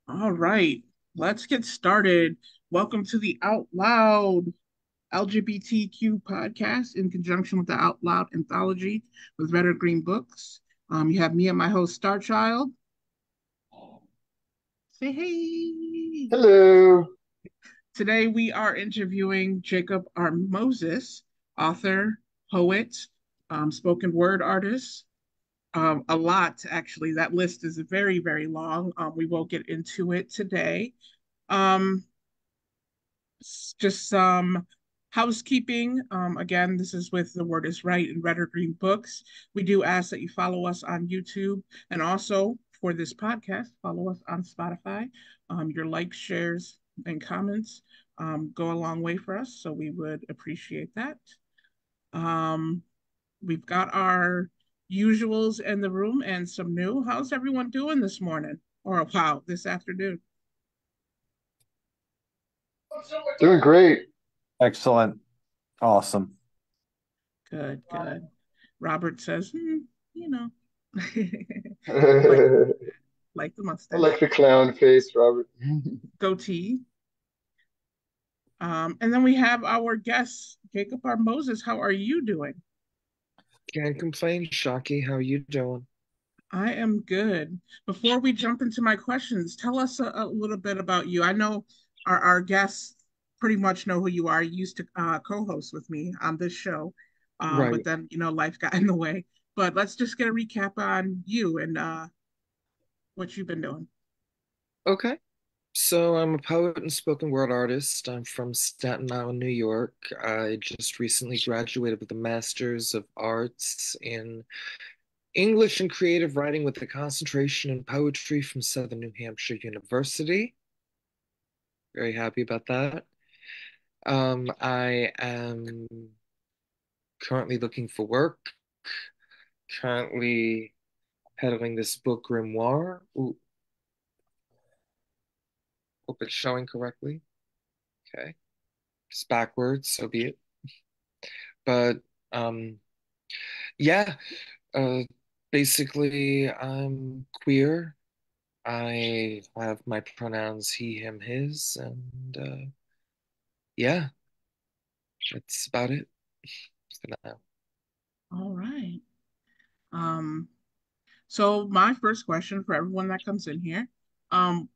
All right, let's get started. Welcome to the Out Loud LGBTQ podcast in conjunction with the Out Loud anthology with Red or Green Books. You have me and my host, Starchild. Say hey. Hello. Today we are interviewing Jacob R. Moses, author, poet, spoken word artist. A lot, actually. That list is very, very long. We will get into it today. Um, just some housekeeping. Again, this is with The Word is Right and Red or Green Books. We do ask that you follow us on YouTube and also for this podcast, follow us on Spotify. Your likes, shares, and comments go a long way for us, so we would appreciate that. Um, we've got our usuals in the room and some new. How's everyone doing this morning? Or wow, this afternoon? Doing great. Excellent. Awesome. Good, good. Robert says, you know, like I like the like mustache, the clown face, Robert. goatee. And then we have our guest, Jacob R. Moses. How are you doing? Can't complain, Shockie. How you doing? I am good. Before we jump into my questions, tell us a little bit about you. I know our guests pretty much know who you are. You used to co-host with me on this show, but Right. then life got in the way. But let's just get a recap on you and what you've been doing. Okay. So I'm a poet and spoken word artist. I'm from Staten Island, New York. I just recently graduated with a Master's of Arts in English and Creative Writing with a concentration in poetry from Southern New Hampshire University. Very happy about that. I am currently looking for work, currently peddling this book grimoire. Ooh, hope it's showing correctly. Okay. It's backwards, so be it. But um, yeah, uh, basically, I'm queer. I have my pronouns he, him, his, and yeah, that's about it for now. All right. Um, So my first question for everyone that comes in here,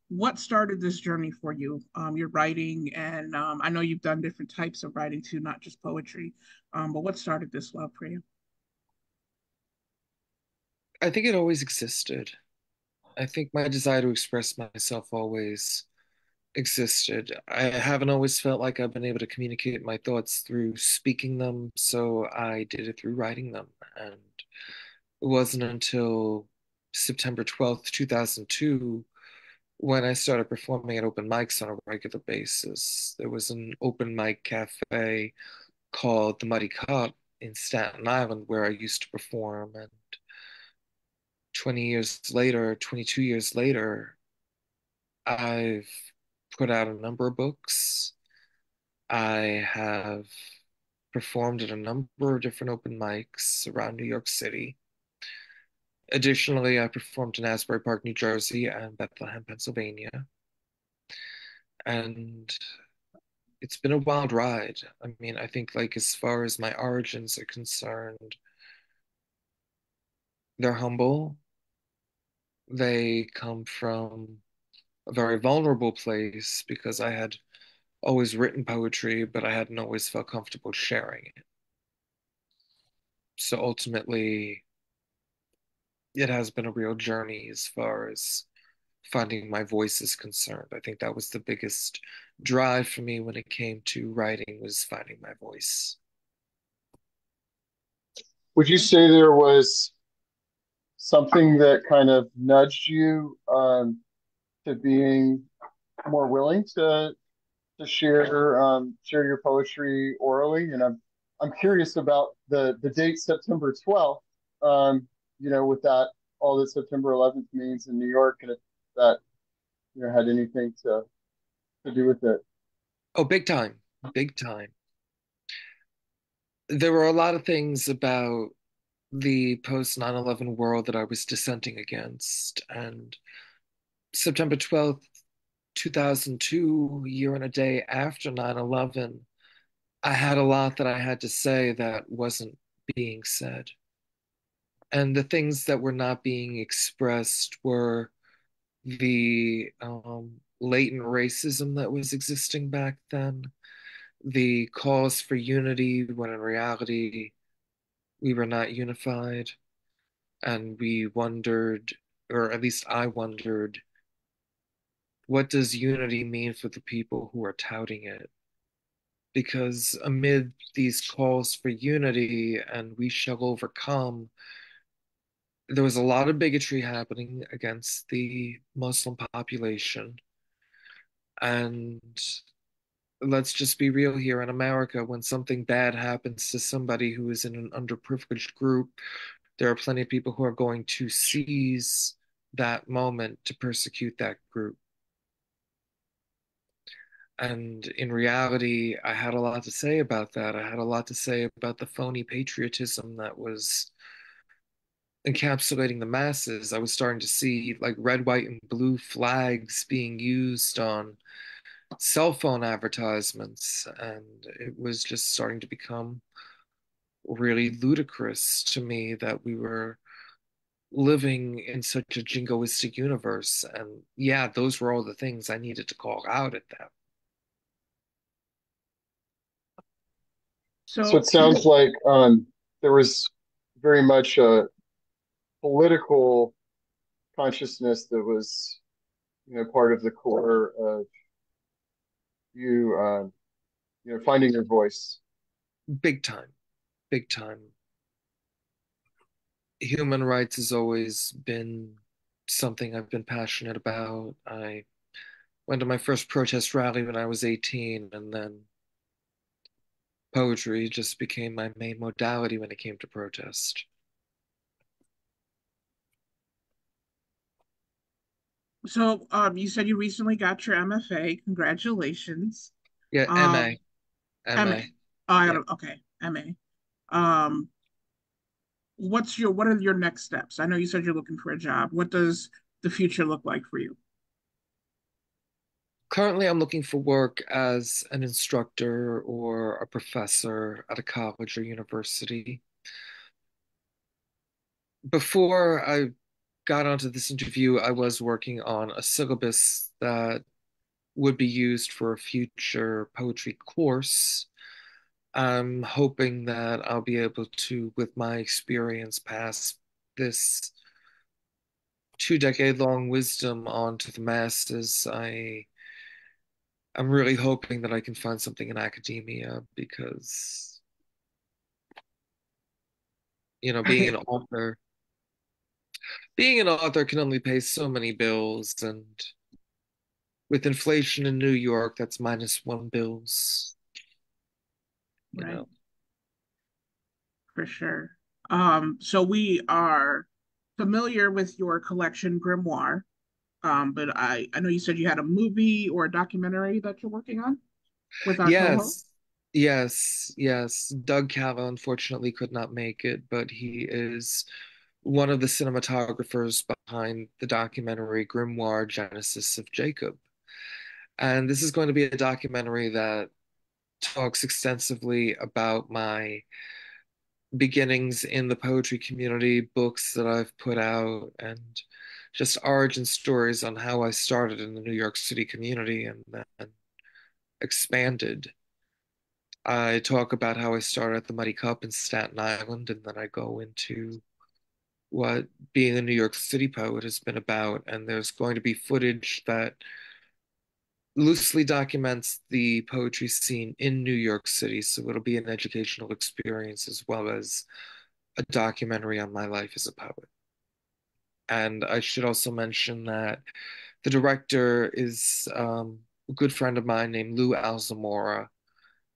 what started this journey for you? Your writing, and I know you've done different types of writing too, not just poetry. But what started this love for you? I think it always existed. I think my desire to express myself always existed. I haven't always felt like I've been able to communicate my thoughts through speaking them, so I did it through writing them. And it wasn't until September 12th, 2002, when I started performing at open mics on a regular basis. There was an open mic cafe called the Muddy Cup in Staten Island where I used to perform. And 20 years later, 22 years later, I've put out a number of books. I have performed at a number of different open mics around New York City. Additionally, I performed in Asbury Park, New Jersey, and Bethlehem, Pennsylvania. And it's been a wild ride. I mean, I think, like, as far as my origins are concerned, they're humble. They come from a very vulnerable place because I had always written poetry, but I hadn't always felt comfortable sharing it. So ultimately, it has been a real journey as far as finding my voice is concerned. I think that was the biggest drive for me when it came to writing was finding my voice. Would you say there was something that kind of nudged you to being more willing to share your poetry orally? And I'm curious about the date September 12th. With that all that September 11th means in New York, and if that had anything to do with it. Oh, big time, big time. There were a lot of things about the post 9/11 world that I was dissenting against. And September 12th 2002, a year and a day after 9/11, I had a lot that I had to say that wasn't being said. And the things that were not being expressed were the latent racism that was existing back then, the calls for unity when in reality we were not unified. And we wondered, or at least I wondered, what does unity mean for the people who are touting it? Because amid these calls for unity and we shall overcome, there was a lot of bigotry happening against the Muslim population. And let's just be real here in America, when something bad happens to somebody who is in an underprivileged group, there are plenty of people who are going to seize that moment to persecute that group. And in reality, I had a lot to say about that. I had a lot to say about the phony patriotism that was encapsulating the masses. I was starting to see like red, white, and blue flags being used on cell phone advertisements, and it was just starting to become really ludicrous to me that we were living in such a jingoistic universe. And yeah, those were all the things I needed to call out at that. So it So, sounds like there was very much a political consciousness that was, part of the core of you, finding your voice. Big time, big time. Human rights has always been something I've been passionate about. I went to my first protest rally when I was 18, and then poetry just became my main modality when it came to protest. you said you recently got your MFA. Congratulations. Yeah, MA, Um, MA. MA. Oh, I Yeah. got okay, MA. Um, what are your next steps? I know you said you're looking for a job. What does the future look like for you? Currently, I'm looking for work as an instructor or a professor at a college or university. Before I got onto this interview, I was working on a syllabus that would be used for a future poetry course. I'm hoping that I'll be able to, with my experience, pass this 2 decade long wisdom on to the masses. I'm really hoping that I can find something in academia because, you know, being an author can only pay so many bills, and with inflation in New York, that's -1 bills, you Right, know. for sure. So we are familiar with your collection Grimoire. But I know you said you had a movie or a documentary that you're working on with our co-host. Yes, yes. Doug Callow unfortunately could not make it, but he is one of the cinematographers behind the documentary Grimoire Genesis of Jacob. And this is going to be a documentary that talks extensively about my beginnings in the poetry community, books that I've put out, and just origin stories on how I started in the New York City community and then expanded. I talk about how I started at the Muddy Cup in Staten Island, and then I go into what being a New York City poet has been about. And there's going to be footage that loosely documents the poetry scene in New York City. So it'll be an educational experience as well as a documentary on my life as a poet. And I should also mention that the director is a good friend of mine named Lou Alzamora.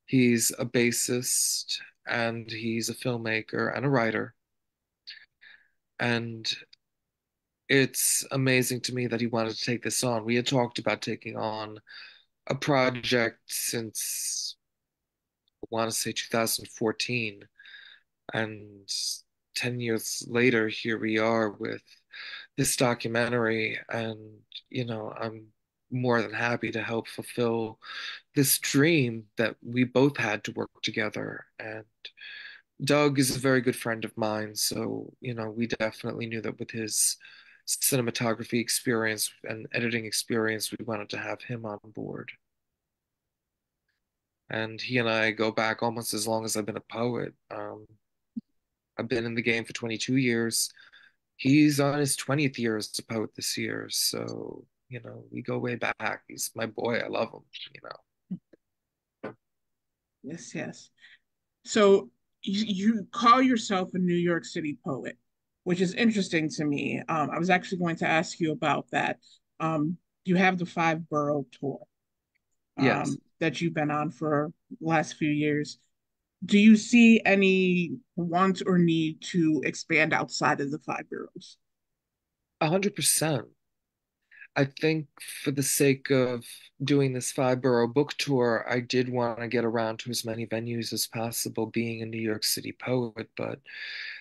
He's a bassist and he's a filmmaker and a writer. And it's amazing to me that he wanted to take this on. We had talked about taking on a project since, I want to say 2014. And 10 years later, here we are with this documentary. And, you know, I'm more than happy to help fulfill this dream that we both had to work together. And Doug is a very good friend of mine, so we definitely knew that with his cinematography experience and editing experience, we wanted to have him on board. And he and I go back almost as long as I've been a poet. I've been in the game for 22 years. He's on his 20th year as a poet this year, so we go way back. He's my boy. I love him. Yes, yes. So you call yourself a New York City poet, which is interesting to me. I was actually going to ask you about that. You have the five borough tour Yes. that you've been on for the last few years. Do you see any want or need to expand outside of the five boroughs? 100%. I think for the sake of doing this five borough book tour, I did want to get around to as many venues as possible, being a New York City poet. But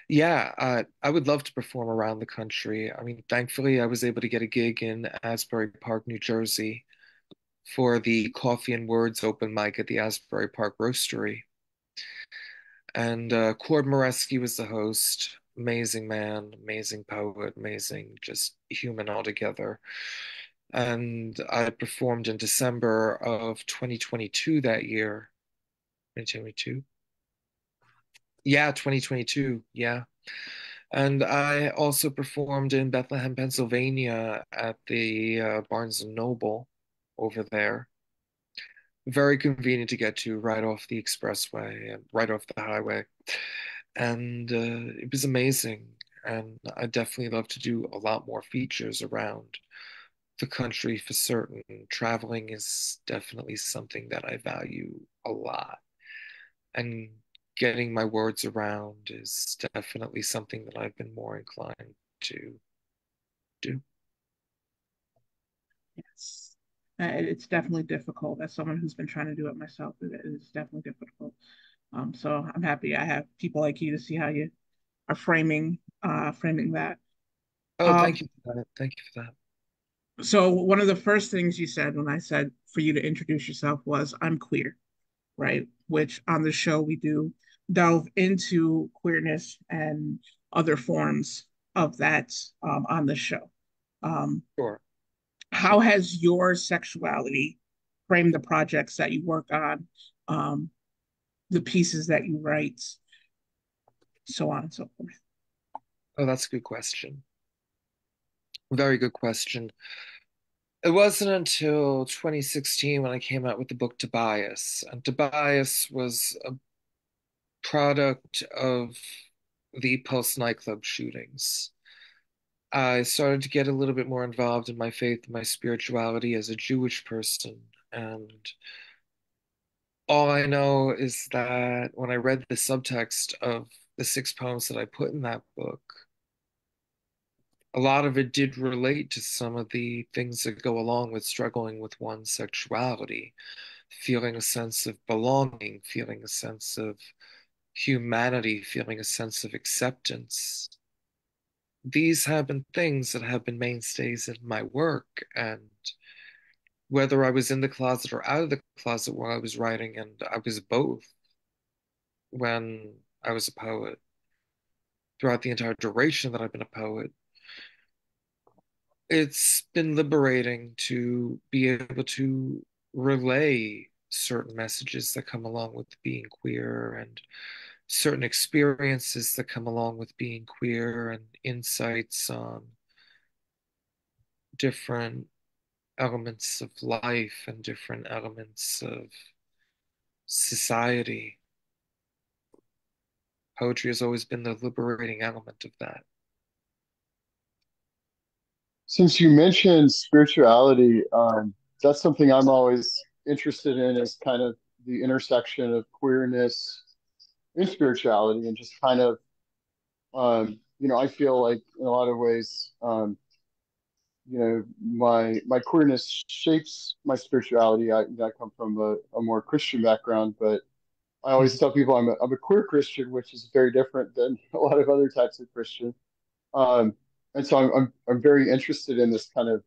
yeah, I would love to perform around the country. I mean, thankfully, I was able to get a gig in Asbury Park, New Jersey for the Coffee and Words open mic at the Asbury Park Roastery. And Cord Moreski was the host. Amazing man, amazing poet, amazing just human altogether. And I performed in December of 2022 that year. 2022? Yeah, 2022. Yeah. And I also performed in Bethlehem, Pennsylvania at the Barnes and Noble over there. Very convenient to get to right off the expressway and right off the highway. And it was amazing. And I definitely love to do a lot more features around the country for certain. Traveling is definitely something that I value a lot. And getting my words around is definitely something that I've been more inclined to do. Yes. It's definitely difficult. As someone who's been trying to do it myself, it's definitely difficult. So I'm happy I have people like you to see how you are framing that. Oh, Um, thank you for that. Thank you for that. so one of the first things you said when I said for you to introduce yourself was I'm queer, right? Which on the show we do delve into queerness and other forms of that on the show. Um, Sure. how has your sexuality framed the projects that you work on, um, the pieces that you write, so on and so forth? Oh, that's a good question. Very good question. It wasn't until 2016 when I came out with the book Tobias. And Tobias was a product of the Pulse nightclub shootings. I started to get a little bit more involved in my faith and my spirituality as a Jewish person. And all I know is that when I read the subtext of the six poems that I put in that book, a lot of it did relate to some of the things that go along with struggling with one's sexuality, feeling a sense of belonging, feeling a sense of humanity, feeling a sense of acceptance. These have been things that have been mainstays in my work, and whether I was in the closet or out of the closet while I was writing, and I was both when I was a poet, throughout the entire duration that I've been a poet, it's been liberating to be able to relay certain messages that come along with being queer and certain experiences that come along with being queer and insights on different elements of life and different elements of society. Poetry has always been the liberating element of that. Since you mentioned spirituality, that's something I'm always interested in is kind of the intersection of queerness and spirituality and just kind of, I feel like in a lot of ways, my queerness shapes my spirituality. I come from a more Christian background, but I always Mhm. tell people I'm a queer Christian, which is very different than a lot of other types of Christian. Um, and so I'm very interested in this kind of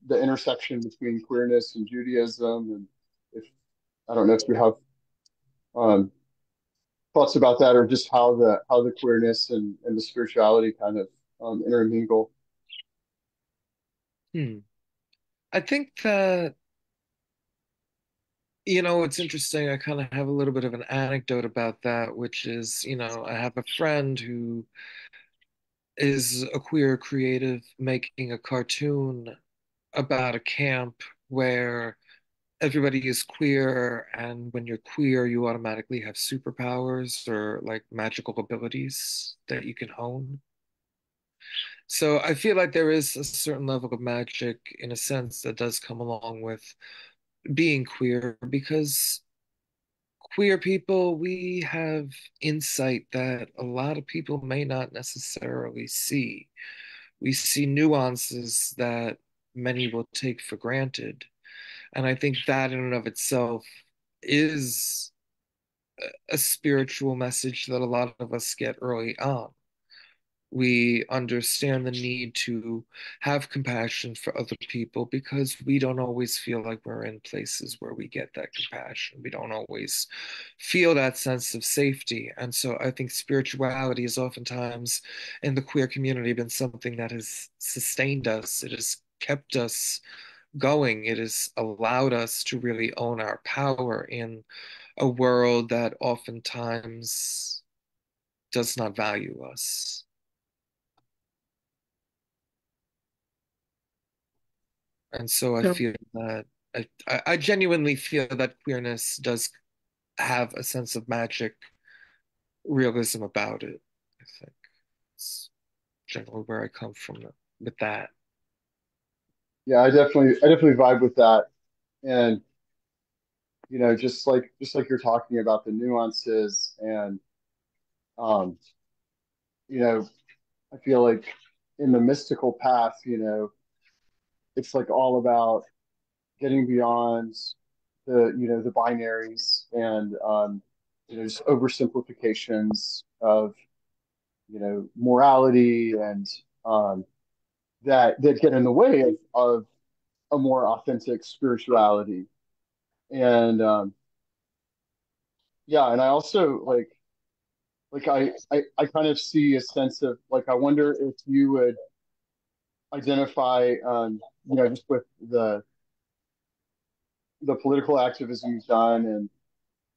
the intersection between queerness and Judaism, and if I don't know if you have um, thoughts about that, or just how the queerness and the spirituality kind of intermingle. Hmm. I think that, it's interesting. I kind of have a little bit of an anecdote about that, which is, I have a friend who is a queer creative making a cartoon about a camp where everybody is queer, and when you're queer, you automatically have superpowers or like magical abilities that you can hone. So I feel like there is a certain level of magic in a sense that does come along with being queer because queer people, we have insight that a lot of people may not necessarily see. We see nuances that many will take for granted. And I think that in and of itself is a spiritual message that a lot of us get early on. We understand the need to have compassion for other people because we don't always feel like we're in places where we get that compassion. We don't always feel that sense of safety. And so I think spirituality has oftentimes in the queer community been something that has sustained us. It has kept us going. It has allowed us to really own our power in a world that oftentimes does not value us. And so I So, feel that I genuinely feel that queerness does have a sense of magic realism about it. I think it's generally where I come from with that. Yeah, I definitely vibe with that, and just like you're talking about the nuances, and um, you know, I feel like in the mystical path, it's like all about getting beyond the binaries and just oversimplifications of morality and um, that get in the way of a more authentic spirituality. And yeah, and I also I kind of see a sense of like I wonder if you would identify just with the political activism you've done and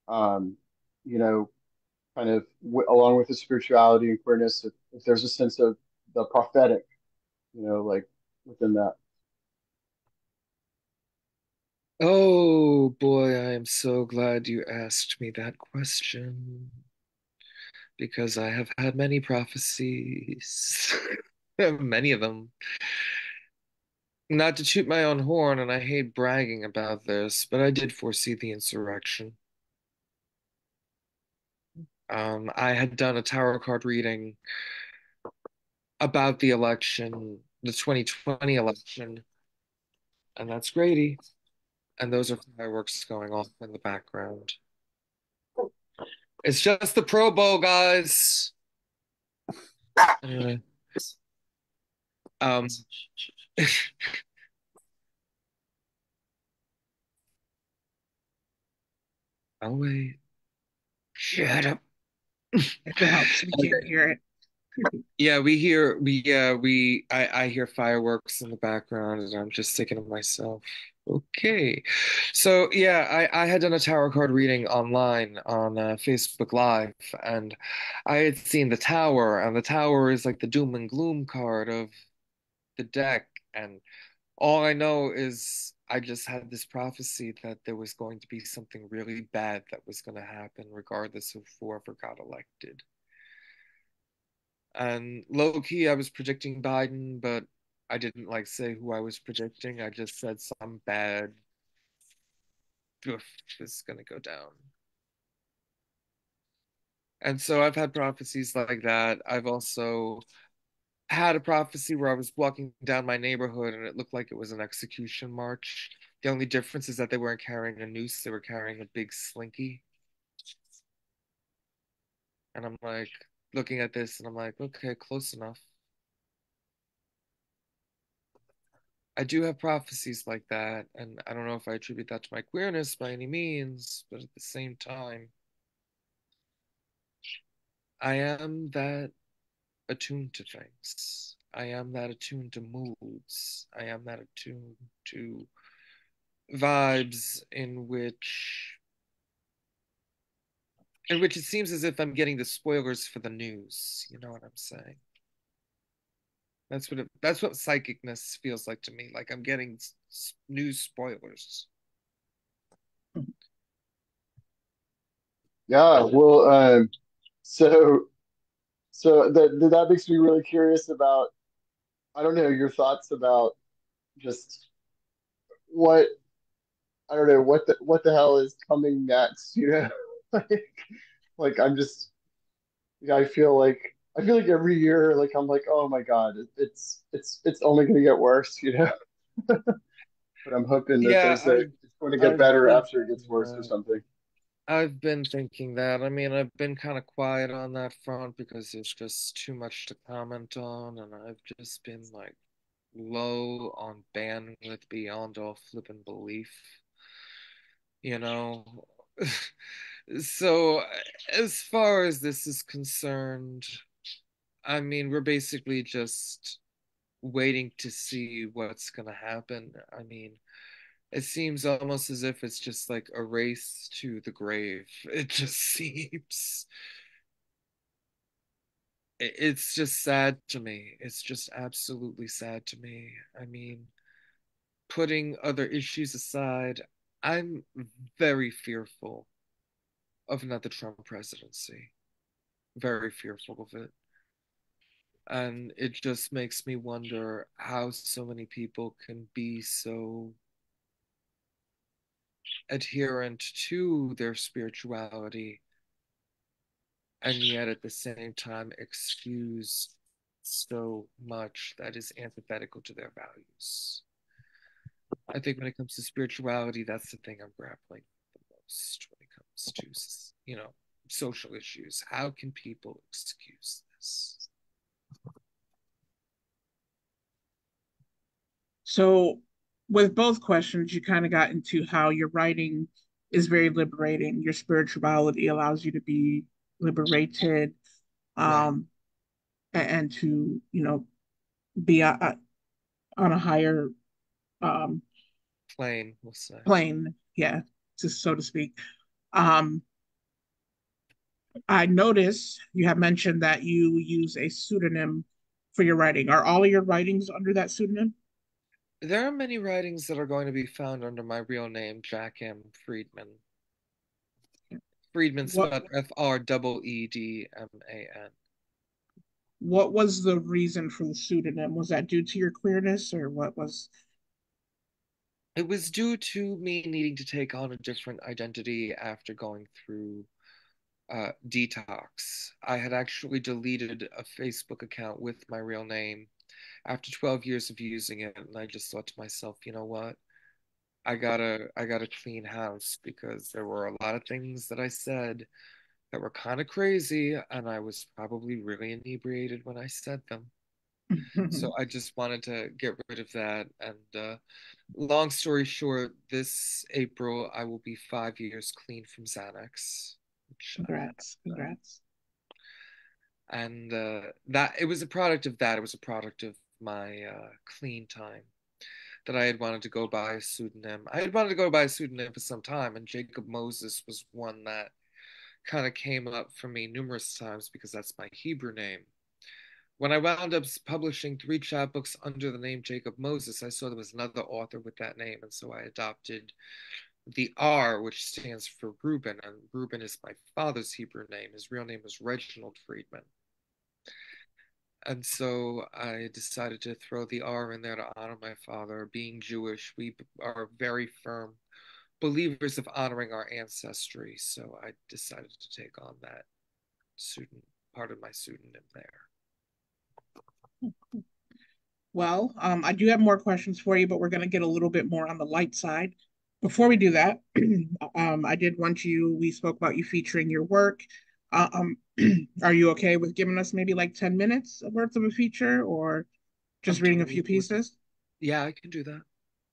um, you know kind of along with the spirituality and queerness if there's a sense of the prophetic like within that. Oh boy, I am so glad you asked me that question because I have had many prophecies, many of them. Not to toot my own horn, and I hate bragging about this, but I did foresee the insurrection. I had done a tarot card reading about the election, the 2020 election, and that's Grady. And those are fireworks going off in the background. It's just the Pro Bowl, guys. Anyway, um, oh wait, shut up. if it helps, we can't hear it. Yeah, we hear we yeah we I hear fireworks in the background, and I'm just thinking to myself, okay. So yeah, I had done a tarot card reading online on Facebook Live, and I had seen the tower, and the tower is like the doom and gloom card of the deck, and all I know is I just had this prophecy that there was going to be something really bad that was going to happen, regardless of whoever got elected. And low key, I was predicting Biden, but I didn't like say who I was predicting. I just said some bad goof is gonna go down. And so I've had prophecies like that. I've also had a prophecy where I was walking down my neighborhood and it looked like it was an execution march. The only difference is that they weren't carrying a noose, they were carrying a big slinky. And I'm like looking at this and I'm like, okay, close enough. I do have prophecies like that, and I don't know if I attribute that to my queerness by any means, but at the same time, I am that attuned to things. I am that attuned to moods. I am that attuned to vibes in which it seems as if I'm getting the spoilers for the news. You know what I'm saying? That's what psychicness feels like to me. Like I'm getting news spoilers. Yeah, well, so that makes me really curious about, I don't know, your thoughts about just what, I don't know, what the hell is coming next, you know? Like, I'm just, yeah, I feel like every year, like I'm like, oh my God, it's only gonna get worse, you know? But I'm hoping that Yeah, it's going to get I've better been after it gets thinking worse or that. something. I've been thinking that. I mean, I've been kind of quiet on that front because there's just too much to comment on, and I've just been like low on bandwidth beyond all flippin' belief, you know? So, as far as this is concerned, I mean, we're basically just waiting to see what's gonna happen. I mean, it seems almost as if it's just like a race to the grave. It just seems. It's just sad to me. It's just absolutely sad to me. I mean, putting other issues aside, I'm very fearful of another Trump presidency. Very fearful of it. And it just makes me wonder how so many people can be so adherent to their spirituality and yet at the same time excuse so much that is antithetical to their values. I think when it comes to spirituality, that's the thing I'm grappling the most when it comes to, social issues. How can people excuse this? So, with both questions, you kind of got into how your writing is very liberating. Your spirituality allows you to be liberated, Right. um, and to, be on a higher um, Plain, we'll say. plane, yeah, just so to speak. Um, I notice you have mentioned that you use a pseudonym for your writing. Are all of your writings under that pseudonym? There are many writings that are going to be found under my real name, Jack M. Friedman. Friedman What spelled Freedman. what was the reason for the pseudonym? Was that due to your queerness, or what was? It was due to me needing to take on a different identity after going through detox. I had actually deleted a Facebook account with my real name after 12 years of using it, and I just thought to myself, you know what? I gotta clean house because there were a lot of things that I said that were kind of crazy, and I was probably really inebriated when I said them. So I just wanted to get rid of that. And long story short, this April I will be 5 years clean from Xanax, which I Congrats, have done. congrats. And that it was a product of that. It was a product of my clean time that I had wanted to go by a pseudonym. I had wanted to go by a pseudonym for some time, and Jacob Moses was one that kind of came up for me numerous times because that's my Hebrew name. When I wound up publishing three chapbooks under the name Jacob Moses, I saw there was another author with that name, and so I adopted the R, which stands for Reuben, and Reuben is my father's Hebrew name. His real name was Reginald Friedman. And so I decided to throw the R in there to honor my father. Being Jewish, we are very firm believers of honoring our ancestry. So I decided to take on that pseudonym, part of my pseudonym there. Well, I do have more questions for you, but we're going to get a little bit more on the light side. Before we do that, I did want you, we spoke about you featuring your work. Um, are you okay with giving us maybe like 10 minutes worth of a feature or I'm just reading a totally few with it. pieces? Yeah, I can do that.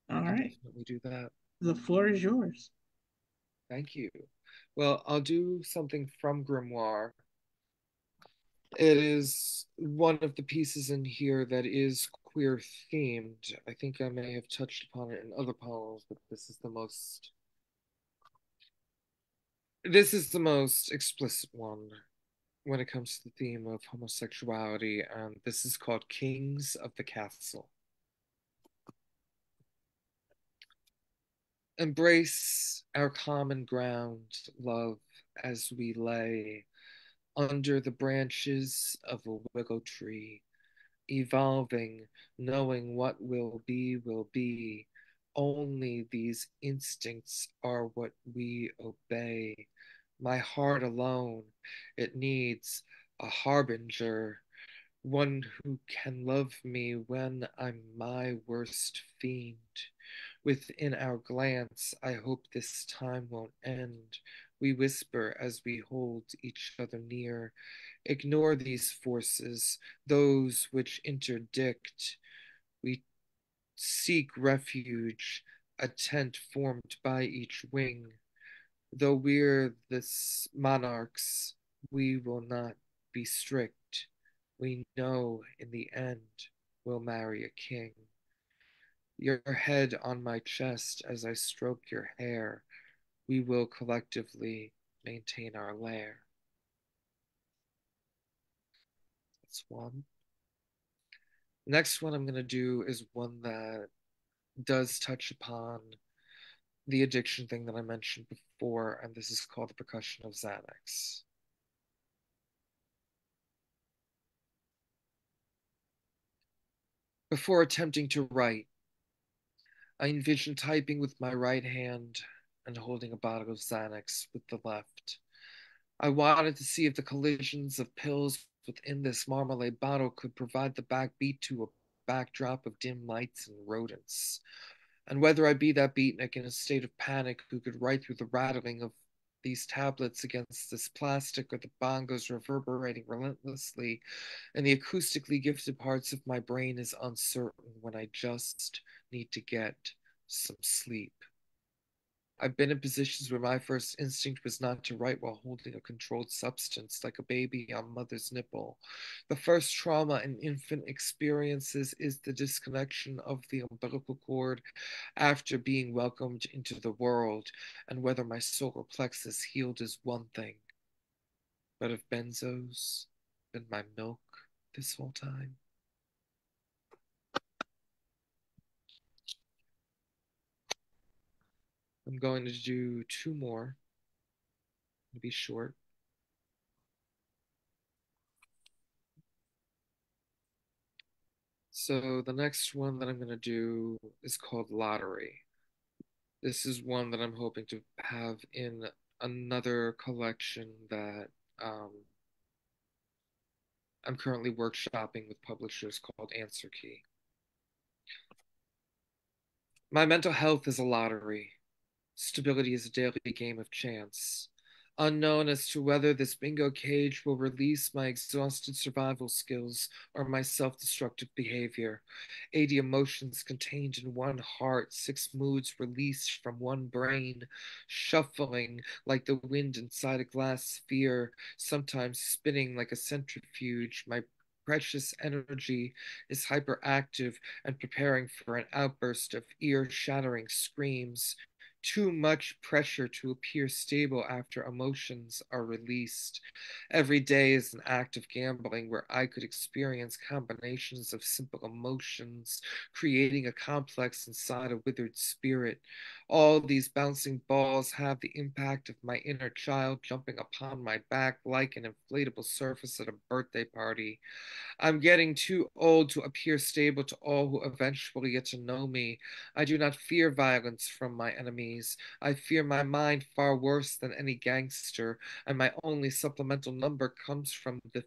I All can right. definitely do that. The floor is yours. Thank you. Well, I'll do something from Grimoire. It is one of the pieces in here that is queer themed. I think I may have touched upon it in other poems, but this is the most explicit one when it comes to the theme of homosexuality, and this is called Kings of the Castle. Embrace our common ground, love, as we lay under the branches of a willow tree, evolving, knowing what will be. Only these instincts are what we obey. My heart alone, it needs a harbinger, one who can love me when I'm my worst fiend. Within our glance, I hope this time won't end. We whisper as we hold each other near. Ignore these forces, those which interdict. We seek refuge, a tent formed by each wing. Though we're the monarchs, we will not be strict. We know in the end we'll marry a king. Your head on my chest as I stroke your hair, we will collectively maintain our lair. That's one. Next one I'm going to do is one that does touch upon the addiction thing that I mentioned before, and this is called The Percussion of Xanax. Before attempting to write, I envision typing with my right hand and holding a bottle of Xanax with the left. I wanted to see if the collisions of pills within this marmalade bottle could provide the backbeat to a backdrop of dim lights and rodents, and whether I be that beatnik in a state of panic who could write through the rattling of these tablets against this plastic, or the bongos reverberating relentlessly and the acoustically gifted parts of my brain is uncertain when I just need to get some sleep. I've been in positions where my first instinct was not to write while holding a controlled substance like a baby on mother's nipple. The first trauma an infant experiences is the disconnection of the umbilical cord after being welcomed into the world, and whether my solar plexus healed is one thing. But if benzos been my milk this whole time? I'm going to do two more to be short. So the next one that I'm going to do is called Lottery. This is one that I'm hoping to have in another collection that um, I'm currently workshopping with publishers called Answer Key. My mental health is a lottery. Stability is a daily game of chance. Unknown as to whether this bingo cage will release my exhausted survival skills or my self destructive behavior. 80 emotions contained in one heart, 6 moods released from one brain, shuffling like the wind inside a glass sphere, sometimes spinning like a centrifuge. My precious energy is hyperactive and preparing for an outburst of ear shattering screams. Too much pressure to appear stable after emotions are released. Every day is an act of gambling where I could experience combinations of simple emotions, creating a complex inside a withered spirit. All these bouncing balls have the impact of my inner child jumping upon my back like an inflatable surface at a birthday party. I'm getting too old to appear stable to all who eventually get to know me. I do not fear violence from my enemies. I fear my mind far worse than any gangster, and my only supplemental number comes from the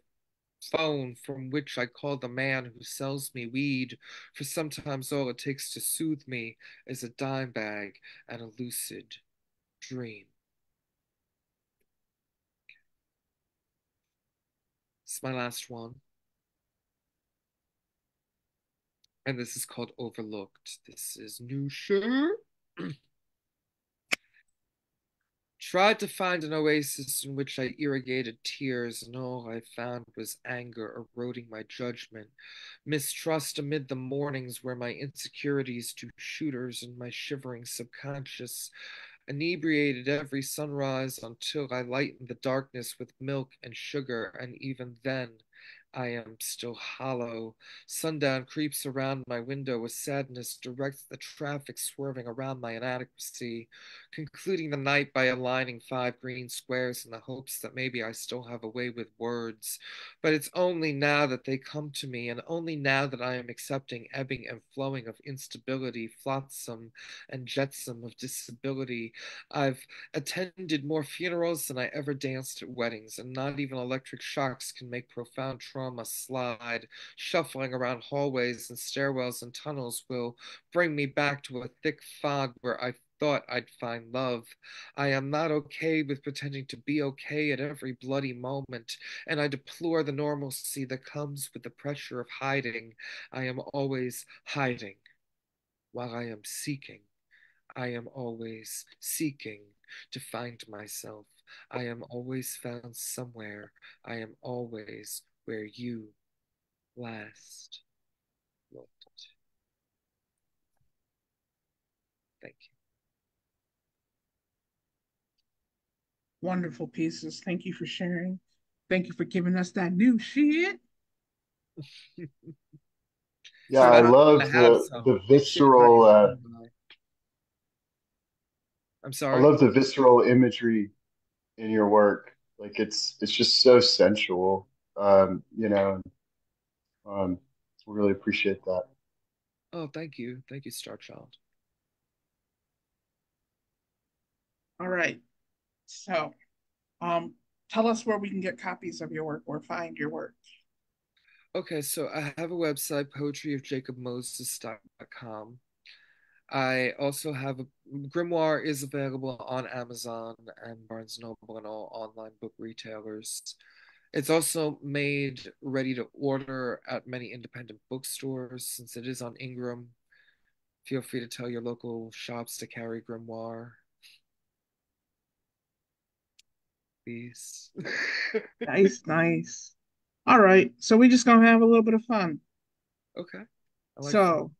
phone from which I call the man who sells me weed, for sometimes all it takes to soothe me is a dime bag and a lucid dream. It's my last one. And this is called Overlooked. This is new shirt. Tried to find an oasis in which I irrigated tears, and all I found was anger eroding my judgment, mistrust amid the mornings where my insecurities do shooters and my shivering subconscious inebriated every sunrise until I lightened the darkness with milk and sugar, and even then I am still hollow. Sundown creeps around my window with sadness, directs the traffic swerving around my inadequacy, concluding the night by aligning 5 green squares in the hopes that maybe I still have a way with words. But it's only now that they come to me, and only now that I am accepting ebbing and flowing of instability, flotsam and jetsam of disability. I've attended more funerals than I ever danced at weddings, and not even electric shocks can make profound trauma slide. Shuffling around hallways and stairwells and tunnels will bring me back to a thick fog where I thought I'd find love. I am not okay with pretending to be okay at every bloody moment, and I deplore the normalcy that comes with the pressure of hiding. I am always hiding while I am seeking. I am always seeking to find myself. I am always found somewhere. I am always where you last looked. Thank Wonderful pieces. Thank you for sharing. Thank you for giving us that new shit. you. Yeah, You I know, I love have the some. It's sitting right visceral. here standby. I'm I sorry. love the visceral imagery in your work. Like it's just so sensual. You know, um, I really appreciate that. Oh, thank you. Thank you, Starchild. All right. So, um, tell us where we can get copies of your work or find your work. Okay, so I have a website, poetryofjacobmoses.com. I also have a Grimoire is available on Amazon and Barnes Noble and all online book retailers. It's also made ready to order at many independent bookstores since it is on Ingram. Feel free to tell your local shops to carry Grimoire, please. Nice, nice. All right. So we just gonna have a little bit of fun. Okay, I like fun. So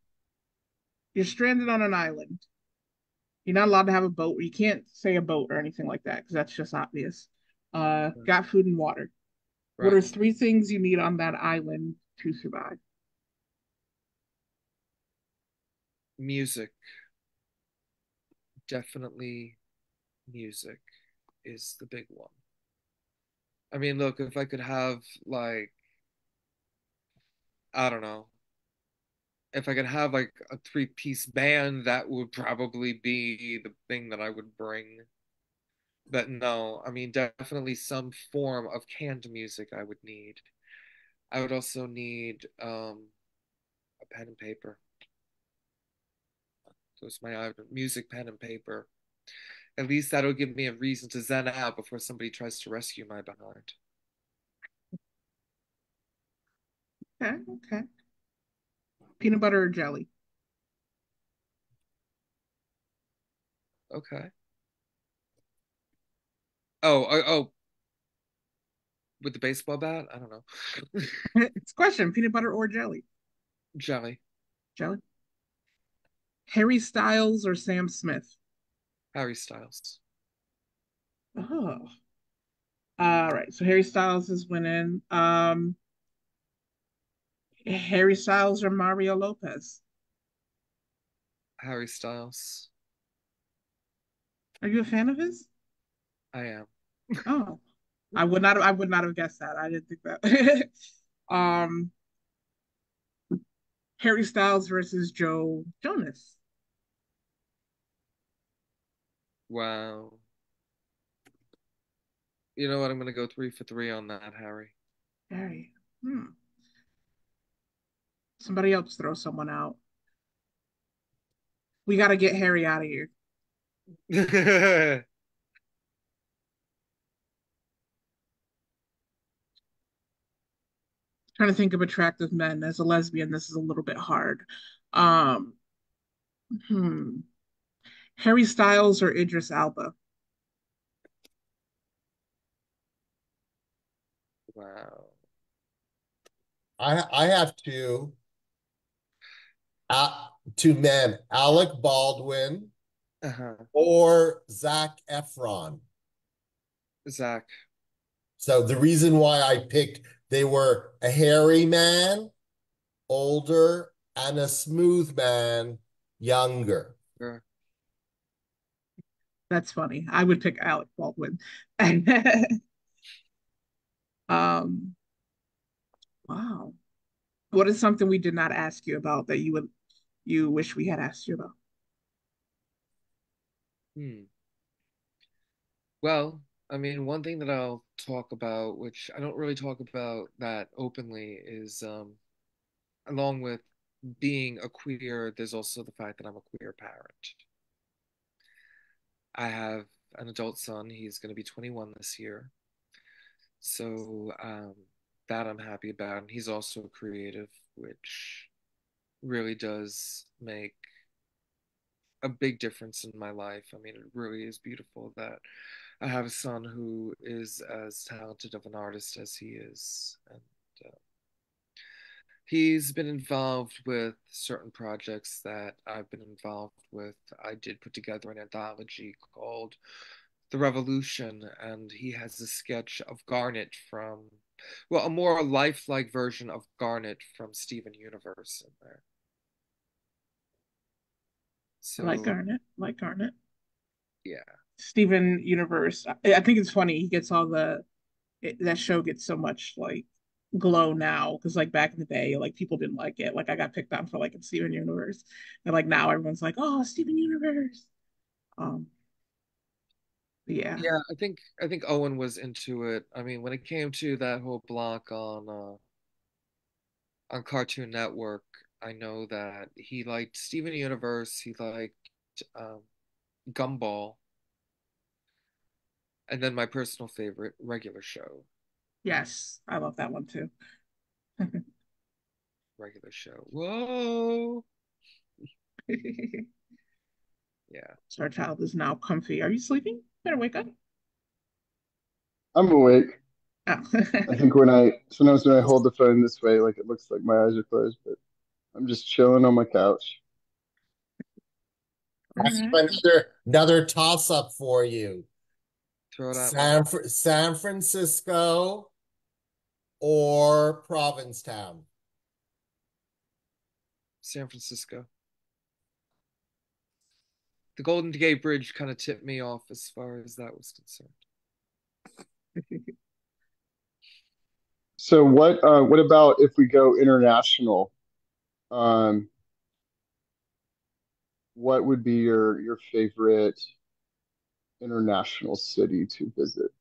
you're stranded on an island. You're not allowed to have a boat. You can't say a boat or anything like that because that's just obvious. Got food and water. What Right. are three things you need on that island to survive? Music, definitely music is the big one. I mean, look, if I could have like, I don't know, if I could have like a three-piece band, that would probably be the thing that I would bring. But no, I mean, definitely some form of canned music I would need. I would also need a pen and paper. So it's my music, pen and paper. At least that'll give me a reason to zen out before somebody tries to rescue my behind. Okay, okay. Peanut butter or jelly? Okay. Oh, with the baseball bat? I don't know. It's a question. Peanut butter or jelly? Jelly. Jelly. Harry Styles or Sam Smith? Harry Styles. Oh. All right. So Harry Styles is winning. Harry Styles or Mario Lopez? Harry Styles. Are you a fan of his? I am. Oh, I would not have guessed that. I didn't think that. um, Harry Styles versus Joe Jonas. Wow. You know what? I'm gonna go 3 for 3 on that, Harry. Harry. Somebody else throw someone out. We got to get Harry out of here. Trying to think of attractive men as a lesbian. This is a little bit hard. Um, hmm. Harry Styles or Idris Elba? Wow. I have two men, Alec Baldwin Uh-huh. or Zac Efron. Zach. So the reason why I picked they were a hairy man, older, and a smooth man, younger. Sure. That's funny. I would pick Alec Baldwin. um, wow. What is something we did not ask you about that you wish we had asked you about? Hmm. Well, I mean, one thing that I'll talk about, which I don't really talk about that openly, is along with being a queer, there's also the fact that I'm a queer parent. I have an adult son. He's going to be 21 this year. So that I'm happy about. And he's also a creative, which really does make a big difference in my life. I mean, it really is beautiful that I have a son who is as talented of an artist as he is. And uh, he's been involved with certain projects that I've been involved with. I did put together an anthology called The Revolution, and he has a sketch of Garnet from, well, a more lifelike version of Garnet from Steven Universe in there. I like So, Garnet. I like Garnet. yeah. Steven Universe. I think it's funny. He gets all that show gets so much like glow now because like back in the day, like people didn't like it. Like I got picked on for like in Steven Universe, and like now everyone's like, oh, Steven Universe. Um, yeah, Yeah, I think Owen was into it. I mean, when it came to that whole block on Cartoon Network, I know that he liked Steven Universe, he liked um, Gumball, and then my personal favorite, Regular Show. yes, I love that one too. Regular Show. Whoa. Yeah. Starchild is now comfy. Are you sleeping? Better wake up. I'm awake. Oh. I think sometimes when I hold the phone this way, like it looks like my eyes are closed, but I'm just chilling on my couch. All I right. have another toss up for you. Throw it at me. San Francisco or Provincetown. San Francisco. The Golden Gate Bridge kind of tipped me off as far as that was concerned. So what about if we go international? Um, what would be your favorite international city to visit?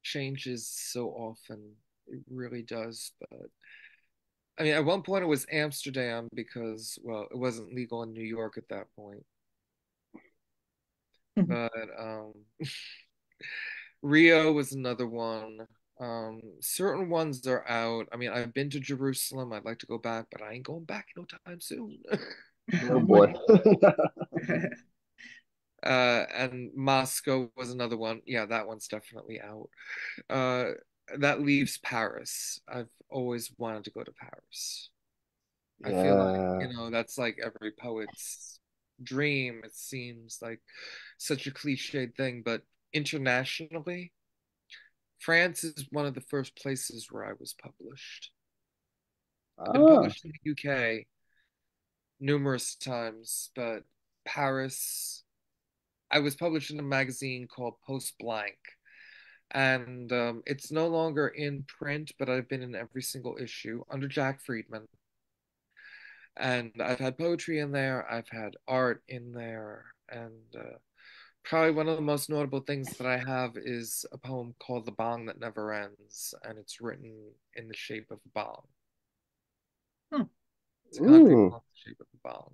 Changes so often. It really does. But I mean, at one point it was Amsterdam because, well, it wasn't legal in New York at that point. But Rio was another one. Certain ones are out. I mean, I've been to Jerusalem. I'd like to go back, but I ain't going back no time soon. Oh boy. And Moscow was another one. Yeah, that one's definitely out. Uh, that leaves Paris. I've always wanted to go to Paris. I feel like, Yeah. that's like every poet's dream. It seems like such a cliched thing, but internationally, France is one of the first places where I was published. I've been Ah. published in the UK numerous times, but Paris, I was published in a magazine called Post Blank. And it's no longer in print, but I've been in every single issue under Jack Friedman. And I've had poetry in there, I've had art in there, and probably one of the most notable things that I have is a poem called The Bong That Never Ends, and it's written in the shape of a bong. Hmm. It's a concrete Ooh. poem in the shape of a bong.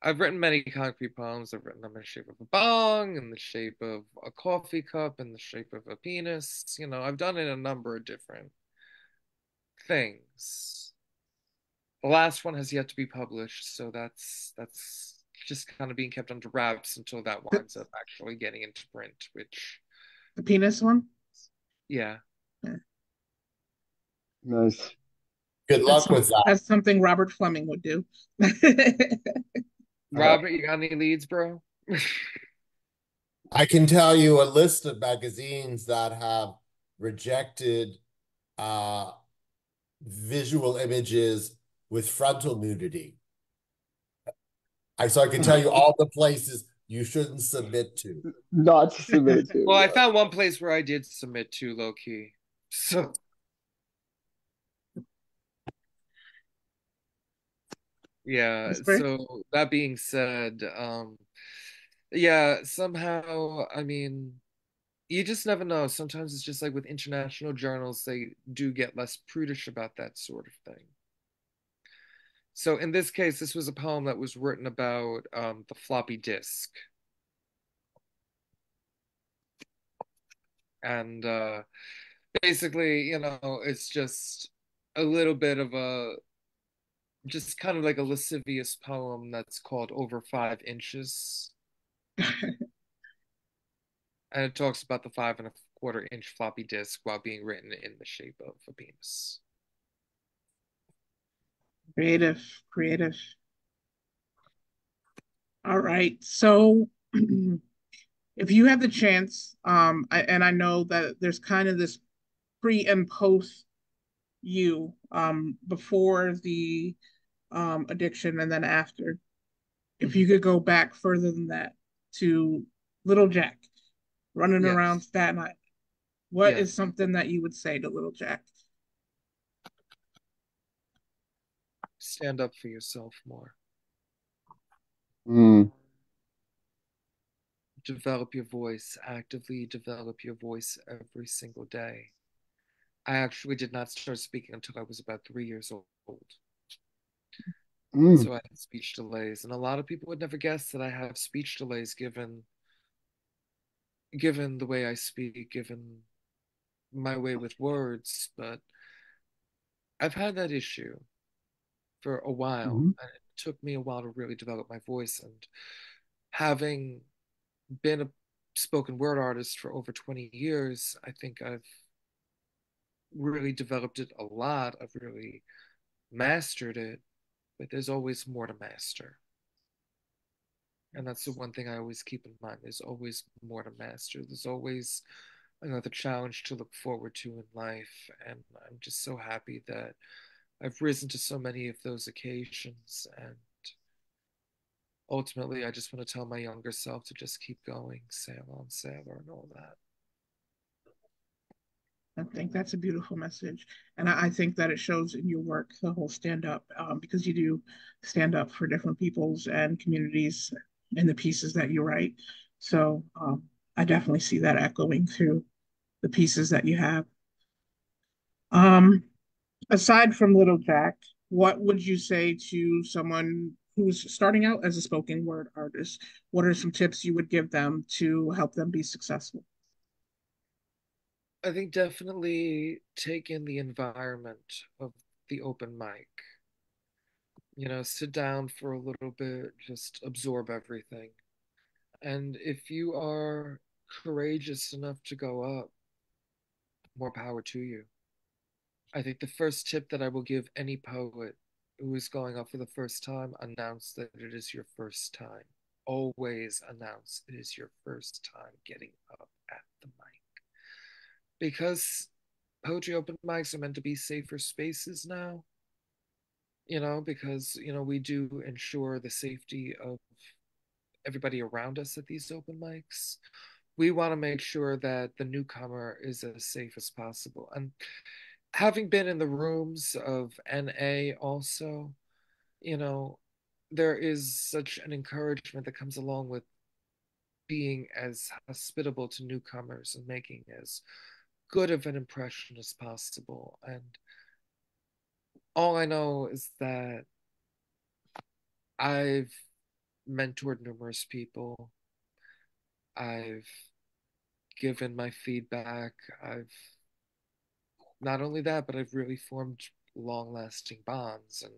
I've written many concrete poems. I've written them in the shape of a bong, in the shape of a coffee cup, in the shape of a penis. I've done it in a number of different things. The last one has yet to be published, so that's just kind of being kept under wraps until that The, winds up actually getting into print, which the penis one? yeah. Yeah. Nice. Good luck with that. That's something Robert Fleming would do. Robert, you got any leads, bro? I can tell you a list of magazines that have rejected uh, visual images with frontal nudity. So I can tell you all the places you shouldn't submit to. Not to submit to. Well, I Yeah. found one place where I did submit to low key. So yeah, That's great. so that being said, yeah, somehow, I mean, you just never know. Sometimes it's just like with international journals, they do get less prudish about that sort of thing. So in this case, this was a poem that was written about the floppy disk. And basically, it's just a little bit of just kind of like a lascivious poem that's called Over 5 Inches. And it talks about the 5 1/4 inch floppy disk while being written in the shape of a penis. Creative, creative. All right. So if you have the chance, and I know that there's kind of this pre and post you, before the addiction and then after. If you could go back further than that to little Jack running around Yes, Staten Island, what is yes. something that you would say to little Jack? Stand up for yourself more. Mm. Develop your voice, actively develop your voice every single day. I actually did not start speaking until I was about 3 years old. Mm. So I had speech delays. And a lot of people would never guess that I have speech delays given the way I speak, given my way with words, but I've had that issue for a while, Mm. and it took me a while to really develop my voice. And having been a spoken word artist for over 20 years, I think I've really developed it a lot. I've really mastered it, but there's always more to master. And that's the one thing I always keep in mind. There's always more to master. There's always another challenge to look forward to in life. And I'm just so happy that I've risen to so many of those occasions. And ultimately, I just want to tell my younger self to just keep going, sail on, sailor, and all that. I think that's a beautiful message. And I think that it shows in your work, the whole stand up, because you do stand up for different peoples and communities in the pieces that you write. So I definitely see that echoing through the pieces that you have. Um, Aside from Little Jack, what would you say to someone who's starting out as a spoken word artist? What are some tips you would give them to help them be successful? I think definitely take in the environment of the open mic. Sit down for a little bit, just absorb everything. And if you are courageous enough to go up, more power to you. I think the first tip that I will give any poet who is going up for the first time, announce that it is your first time. Always announce it is your first time getting up at the mic. Because poetry open mics are meant to be safer spaces now, because, we do ensure the safety of everybody around us at these open mics. We want to make sure that the newcomer is as safe as possible. And having been in the rooms of NA also, you know, there is such an encouragement that comes along with being as hospitable to newcomers and making as good of an impression as possible. And all I know is that I've mentored numerous people. I've given my feedback. I've not only that, but I've really formed long-lasting bonds, and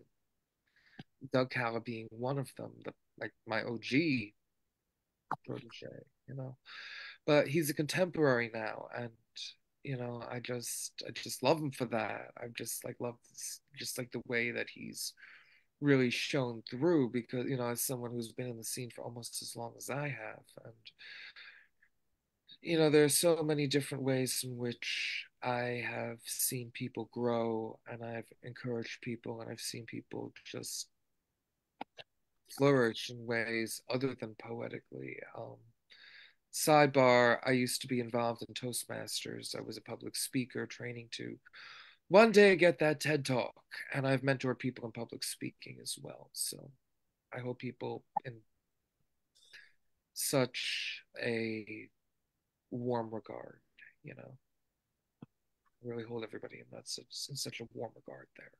Doug Calla being one of them, like my OG protege, you know. But he's a contemporary now, and I just love him for that. I just like love this, just like the way that he's really shown through, because as someone who's been in the scene for almost as long as I have, and there are so many different ways in which I have seen people grow, and I've encouraged people, and I've seen people just flourish in ways other than poetically. Sidebar, I used to be involved in Toastmasters. I was a public speaker training to one day get that TED Talk, and I've mentored people in public speaking as well. So I hope people in such a warm regard, you know, really hold everybody in such a warm regard there.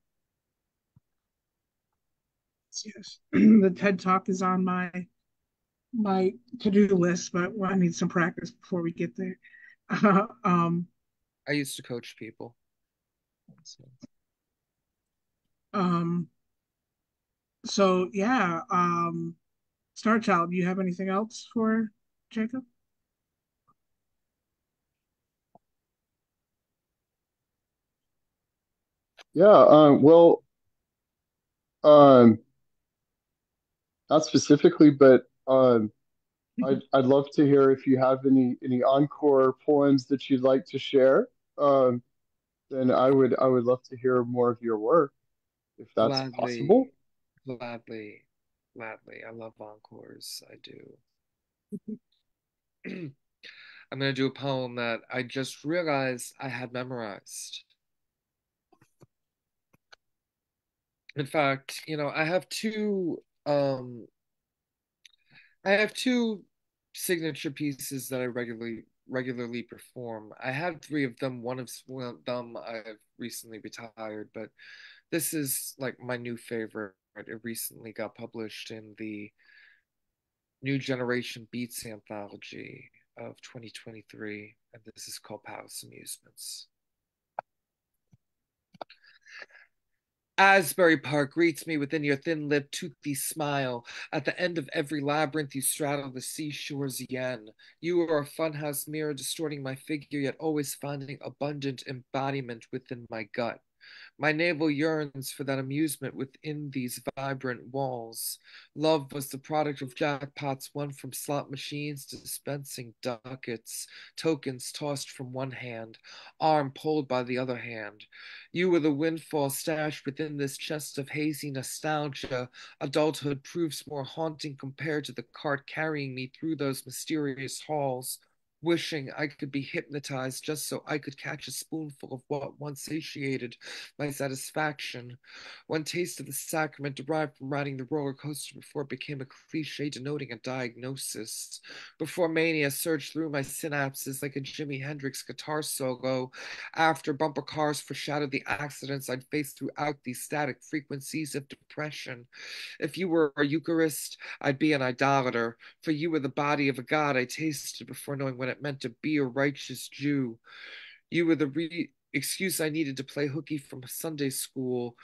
Yes, the TED Talk is on my to-do list, but I need some practice before we get there. um, I used to coach people. So. um, so yeah, Starchild, do you have anything else for Jacob? Yeah, well, um, not specifically, but I'd love to hear if you have any encore poems that you'd like to share. Um, then I would love to hear more of your work if that's possible. Gladly, gladly, gladly. I love encores. I do. I'm going to do a poem that I just realized I had memorized. In fact, I have two signature pieces that I regularly perform. I had three of them. One of them I've recently retired, but this is like my new favorite. It recently got published in the New Generation Beats anthology of 2023, and this is called Palace Amusements. Asbury Park greets me within your thin-lipped, toothy smile. At the end of every labyrinth, you straddle the seashore's yen. You are a funhouse mirror distorting my figure, yet always finding abundant embodiment within my gut. My navel yearns for that amusement within these vibrant walls. Love was the product of jackpots won from slot machines dispensing ducats, tokens tossed from one hand, arm pulled by the other hand. You were the windfall stashed within this chest of hazy nostalgia. Adulthood proves more haunting compared to the cart carrying me through those mysterious halls, wishing I could be hypnotized just so I could catch a spoonful of what once satiated my satisfaction. One taste of the sacrament derived from riding the roller coaster before it became a cliche denoting a diagnosis. Before mania surged through my synapses like a Jimi Hendrix guitar solo. After bumper cars foreshadowed the accidents I'd face throughout these static frequencies of depression. If you were a Eucharist, I'd be an idolater, for you were the body of a god I tasted before knowing what it meant to be a righteous Jew. You were the excuse I needed to play hooky from Sunday school.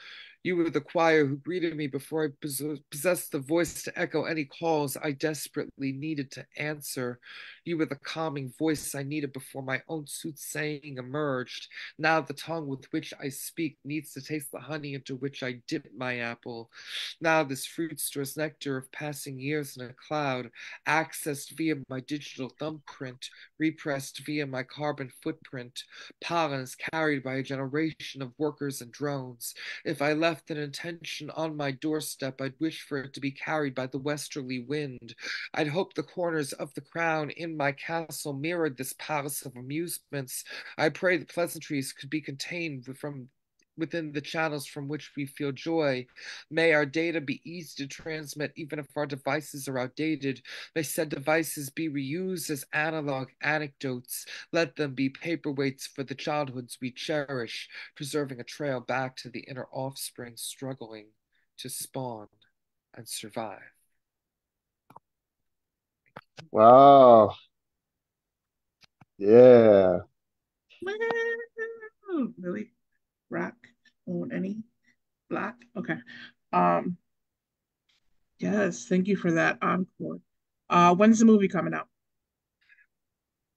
You were the choir who greeted me before I possessed the voice to echo any calls I desperately needed to answer. You were the calming voice I needed before my own soothsaying emerged. Now the tongue with which I speak needs to taste the honey into which I dip my apple. Now this fruit stores nectar of passing years in a cloud, accessed via my digital thumbprint, repressed via my carbon footprint. Pollen is carried by a generation of workers and drones. If I left an intention on my doorstep, I'd wish for it to be carried by the westerly wind. I'd hope the corners of the crown in my castle mirrored this palace of amusements. I pray the pleasantries could be contained from within the channels from which we feel joy. May our data be easy to transmit even if our devices are outdated. May said devices be reused as analog anecdotes. Let them be paperweights for the childhoods we cherish, preserving a trail back to the inner offspring struggling to spawn and survive. Wow. Yeah. Really? Rock? On any? Yes, thank you for that encore. When's the movie coming out?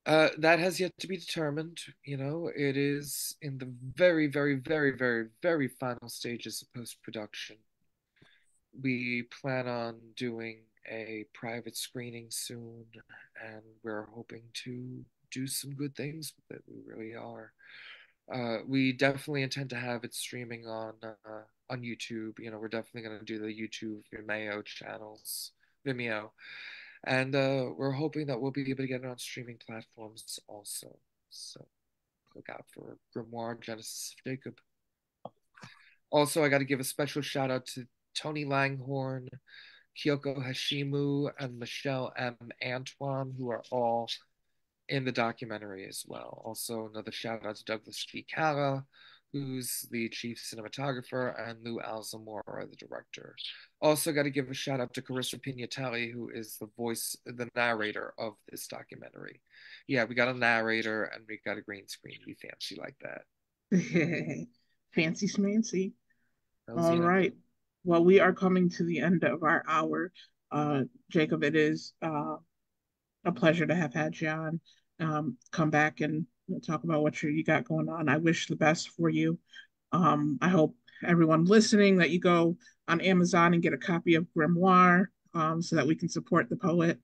That has yet to be determined. It is in the very, very, very, very, very final stages of post-production. We plan on doing a private screening soon, and we're hoping to do some good things with it. We really are. We definitely intend to have it streaming on YouTube. We're definitely going to do the YouTube Vimeo channels, Vimeo, and we're hoping that we'll be able to get it on streaming platforms also. So look out for Grimoire Genesis of Jacob. Also, I got to give a special shout out to Tony Langhorn, Kyoko Hashimu, and Michelle M. Antoine, who are all in the documentary as well. Also, another shout out to Douglas G. Calla, who's the chief cinematographer, and Lou Alzamora, the director. Also, got to give a shout out to Carissa Pignatelli, who is the narrator of this documentary. Yeah, we got a narrator and we got a green screen. We fancy like that. Fancy schmancy. Hells All yeah. right. Well, we are coming to the end of our hour. Jacob, it is a pleasure to have had you on. Come back and talk about what you got going on. I wish the best for you. I hope everyone listening that you go on Amazon and get a copy of Grimoire so that we can support the poet.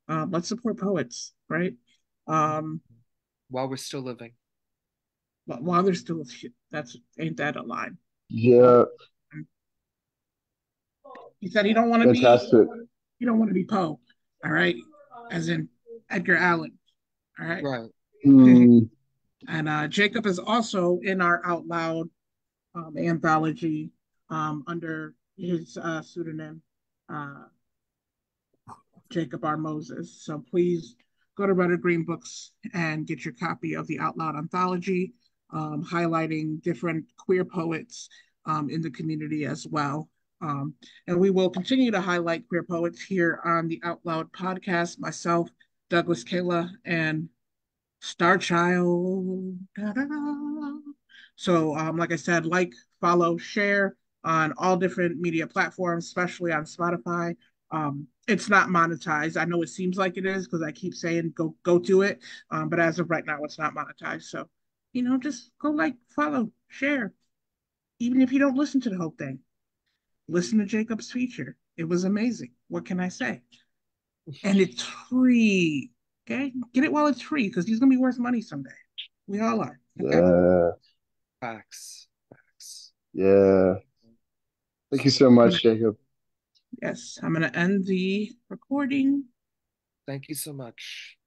Let's support poets, right? While we're still living. While they're still, that's ain't that a line? Yeah, He said he don't want to be fantastic. he don't want to be Poe, all right, as in Edgar Allan, all right. Right. Mm, And Jacob is also in our Out Loud anthology under his pseudonym, uh, Jacob R. Moses. So please go to Red or Green Books and get your copy of the Out Loud anthology, highlighting different queer poets in the community as well. And we will continue to highlight queer poets here on the Out Loud podcast. Myself, Douglas Kayla, and Starchild. Da-da-da. So, like I said, like, follow, share on all different media platforms, especially on Spotify. It's not monetized. I know it seems like it is because I keep saying go do it, but as of right now, it's not monetized. So, just go like, follow, share, even if you don't listen to the whole thing. Listen to Jacob's feature. It was amazing. What can I say? And it's free. Okay, get it while it's free because he's gonna be worth money someday. We all are. Okay. yeah, Facts. Facts. yeah. Thank you So so much, Jacob. Yes, I'm gonna end the recording. thank you so much.